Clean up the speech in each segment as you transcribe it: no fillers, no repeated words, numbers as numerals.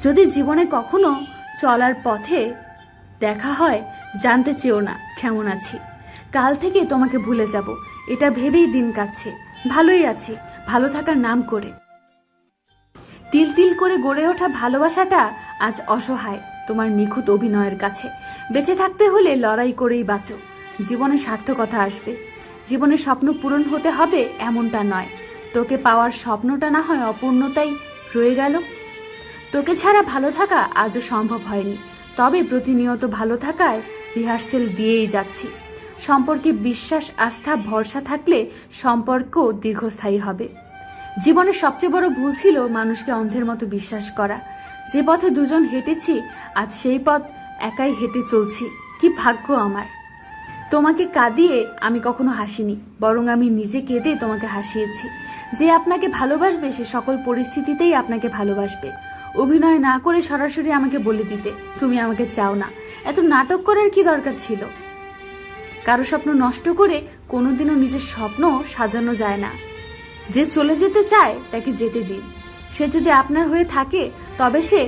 যদি জীবনে কখনো চলার পথে দেখা হয়, জানতে চেও না কেমন আছি। কাল থেকে তোমাকে ভুলে যাব, এটা ভেবেই দিন কাটছে। ভালোই আছি, ভালো থাকার নাম করে। তিল তিল করে গড়ে ওঠা ভালোবাসাটা আজ অসহায় তোমার নিখুঁত অভিনয়ের কাছে। বেঁচে থাকতে হলে লড়াই করেই বাঁচো। জীবনে সার্থকতা আসবে, জীবনের স্বপ্ন পূরণ হতে হবে এমনটা নয়। তোকে পাওয়ার স্বপ্নটা না হয় অপূর্ণতাই রয়ে গেল। তোকে ছাড়া ভালো থাকা আজও সম্ভব হয়নি, তবে প্রতিনিয়ত ভালো থাকার রিহার্সেল দিয়েই যাচ্ছি। সম্পর্কে বিশ্বাস, আস্থা, ভরসা থাকলে সম্পর্ক দীর্ঘস্থায়ী হবে। জীবনের সবচেয়ে বড় ভুল ছিল মানুষকে অন্ধের মতো বিশ্বাস করা। যে পথে দুজন হেঁটেছি, আজ সেই পথ একাই হেঁটে চলছি। কি ভাগ্য আমার! তোমাকে কাঁদিয়ে আমি কখনো হাসিনি, বরং আমি নিজে কেঁদে তোমাকে হাসিয়েছি। যে আপনাকে ভালোবাসবে সে সকল পরিস্থিতিতেই আপনাকে ভালোবাসবে। অভিনয় না করে সরাসরি আমাকে বলে দিতে তুমি আমাকে চাও না। এত নাটক করার কি দরকার ছিল? কারো স্বপ্ন নষ্ট করে কোনোদিনও নিজের স্বপ্ন সাজানো যায় না। যে চলে যেতে চায় তাকে যেতে দিন। সে যদি আপনার হয়ে থাকে তবে সে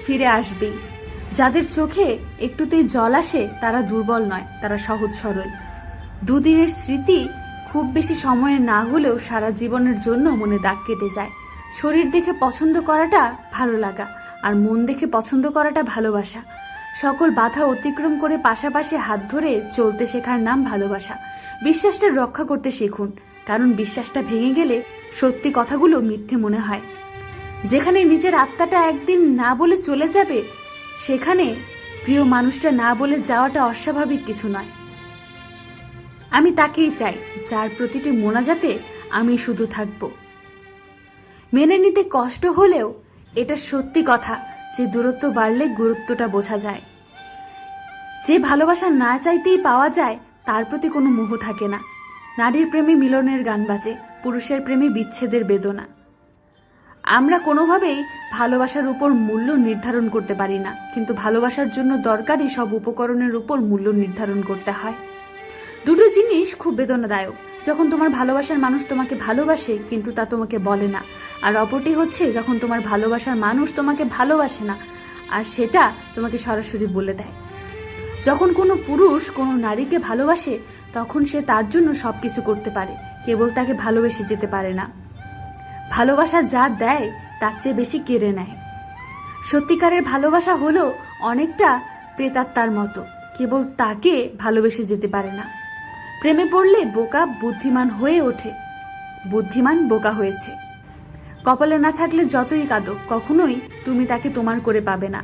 ফিরে আসবেই। যাদের চোখে একটুতেই জল আসে তারা দুর্বল নয়, তারা সহজ সরল। দুদিনের স্মৃতি খুব বেশি সময়ের না হলেও সারা জীবনের জন্য মনে দাগ কেটে যায়। শরীর দেখে পছন্দ করাটা ভালো লাগা, আর মন দেখে পছন্দ করাটা ভালোবাসা। সকল বাধা অতিক্রম করে পাশাপাশি হাত ধরে চলতে শেখার নাম ভালোবাসা। বিশ্বাসটা রক্ষা করতে শিখুন, কারণ বিশ্বাসটা ভেঙে গেলে সত্যি কথাগুলো মিথ্যে মনে হয়। যেখানে নিজের আত্মাটা একদিন না বলে চলে যাবে, সেখানে প্রিয় মানুষটা না বলে যাওয়াটা অস্বাভাবিক কিছু নয়। আমি তাকেই চাই যার প্রতিটি মোনাজাতে আমি শুধু থাকব। মেনে নিতে কষ্ট হলেও এটা সত্যি কথা যে দূরত্ব বাড়লে গুরুত্বটা বোঝা যায়। যে ভালোবাসা না চাইতেই পাওয়া যায় তার প্রতি কোনো মোহ থাকে না। নারীর প্রেমে মিলনের গান বাজে, পুরুষের প্রেমে বিচ্ছেদের বেদনা। আমরা কোনোভাবেই ভালোবাসার উপর মূল্য নির্ধারণ করতে পারি না, কিন্তু ভালোবাসার জন্য দরকারি সব উপকরণের উপর মূল্য নির্ধারণ করতে হয়। দুটো জিনিস খুব বেদনাদায়ক, যখন তোমার ভালোবাসার মানুষ তোমাকে ভালোবাসে কিন্তু তা তোমাকে বলে না, আর অপরটি হচ্ছে যখন তোমার ভালোবাসার মানুষ তোমাকে ভালোবাসে না আর সেটা তোমাকে সরাসরি বলে দেয়। যখন কোনো পুরুষ কোনো নারীকে ভালোবাসে তখন সে তার জন্য সবকিছু করতে পারে, কেবল তাকে ভালোবেসে যেতে পারে না। ভালোবাসা যা দেয় তার চেয়ে বেশি কেড়ে নেয়। সত্যিকারের ভালোবাসা হলো অনেকটা প্রেতাত্মার মতো, কেবল তাকে ভালোবেসে যেতে পারে না। প্রেমে পড়লে বোকা বুদ্ধিমান হয়ে ওঠে, বুদ্ধিমান বোকা হয়েছে। কপালে না থাকলে যতই কাঁদো, কখনোই তুমি তাকে তোমার করে পাবে না।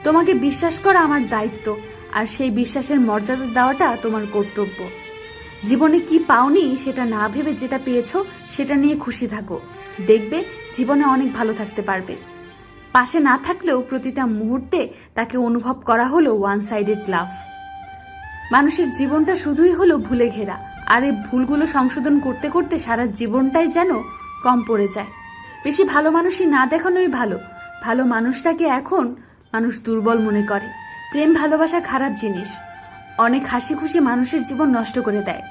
তোমাকে বিশ্বাস করা আমার দায়িত্ব, আর সেই বিশ্বাসের মর্যাদা দেওয়াটা তোমার কর্তব্য। জীবনে কি পাওনি সেটা না ভেবে যেটা পেয়েছো সেটা নিয়ে খুশি থাকো, দেখবে জীবনে অনেক ভালো থাকতে পারবে। পাশে না থাকলেও প্রতিটা মুহূর্তে তাকে অনুভব করা হলো ওয়ান সাইডেড লাভ। মানুষের জীবনটা শুধুই হলো ভুলে ঘেরা, আর এই ভুলগুলো সংশোধন করতে করতে সারা জীবনটাই যেন কম পড়ে যায়। বেশি ভালো মানুষই না দেখানোই ভালো। ভালো মানুষটাকে এখন মানুষ দুর্বল মনে করে। প্রেম ভালোবাসা খারাপ জিনিস, অনেক হাসি খুশি মানুষের জীবন নষ্ট করে দেয়।